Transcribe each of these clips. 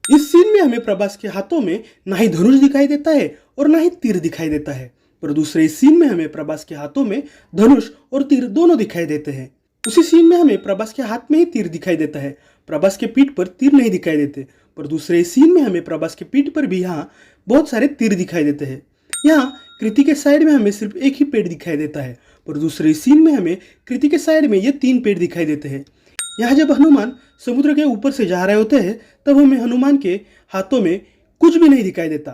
इस सीन में हमें प्रभास के हाथों में ना ही धनुष दिखाई देता है और ना ही तीर दिखाई देता है, पर दूसरे सीन में हमें प्रभास के हाथों में धनुष और तीर दोनों दिखाई देते हैं। उसी सीन में हमें प्रभास के हाथ में ही तीर दिखाई देता है, प्रभास के पीठ पर तीर नहीं दिखाई देते, पर दूसरे सीन में हमें प्रभास के पीठ पर भी यहाँ बहुत सारे तीर दिखाई देते हैं। यहाँ कृति के साइड में हमें सिर्फ एक ही पेड़ दिखाई देता है, पर दूसरे सीन में हमें कृति के साइड में ये 3 पेड़ दिखाई देते हैं। यहाँ जब हनुमान समुद्र के ऊपर से जा रहे होते हैं तब हमें हनुमान के हाथों में कुछ भी नहीं दिखाई देता,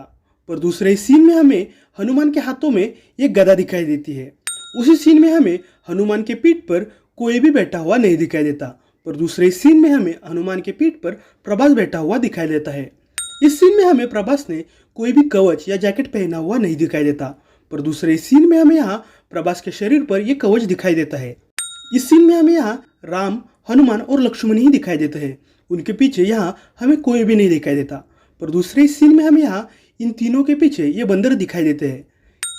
पर दूसरे सीन में हमें हनुमान के हाथों में एक गदा दिखाई देती है। उसी सीन में हमें हनुमान के पीठ पर कोई भी बैठा हुआ नहीं दिखाई देता, पर दूसरे सीन में हमें हनुमान के पीठ पर प्रभास बैठा हुआ दिखाई देता है। इस सीन में हमें प्रभास ने कोई भी कवच या जैकेट पहना हुआ नहीं दिखाई देता, पर दूसरे सीन में हमें यहाँ प्रभास के शरीर पर यह कवच दिखाई देता है। इस सीन में हमें यहाँ राम, हनुमान और लक्ष्मण ही दिखाई देते हैं, उनके पीछे यहाँ हमें कोई भी नहीं दिखाई देता, पर दूसरे सीन में हमें यहाँ इन तीनों के पीछे ये बंदर दिखाई देते हैं।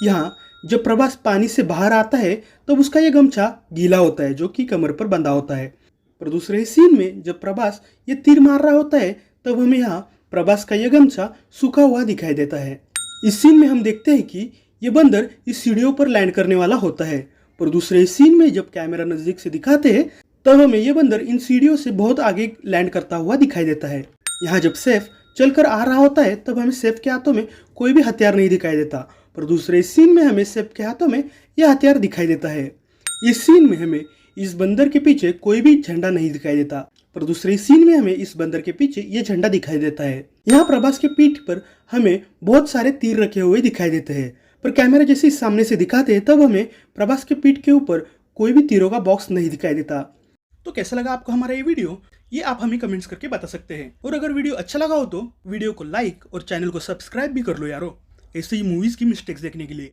यहाँ जब प्रभास पानी से बाहर आता है तब उसका ये गमछा गीला होता है जो कि कमर पर बंधा होता है, पर दूसरे सीन में जब प्रभास ये तीर मार रहा होता है तब हमें यहाँ प्रभास का यह गमछा सूखा हुआ दिखाई देता है। इस सीन में हम देखते हैं कि ये बंदर इस सीढ़ियों पर लैंड करने वाला होता है, पर दूसरे सीन में जब कैमरा नजदीक से दिखाते हैं तब हमें यह बंदर इन सीढ़ियों से बहुत आगे लैंड करता हुआ दिखाई देता है। यहाँ जब सैफ चलकर आ रहा होता है तब हमें सैफ के हाथों में कोई भी हथियार नहीं दिखाई देता, पर दूसरे सीन में हमें सैफ के हाथों में यह हथियार दिखाई देता है। इस सीन में हमें इस बंदर के पीछे कोई भी झंडा नहीं दिखाई देता, पर दूसरे सीन में हमें इस बंदर के पीछे ये झंडा दिखाई देता है। यहाँ प्रभास के पीठ पर हमें बहुत सारे तीर रखे हुए दिखाई देते हैं, पर कैमरा जैसे सामने से दिखाते हैं तब हमें प्रभास के पीठ के ऊपर कोई भी तीरों का बॉक्स नहीं दिखाई देता। तो कैसा लगा आपको हमारा ये वीडियो, ये आप हमें कमेंट्स करके बता सकते हैं। और अगर वीडियो अच्छा लगा हो तो वीडियो को लाइक और चैनल को सब्सक्राइब भी कर लो यारो, ऐसे ही मूवीज की मिस्टेक्स देखने के लिए।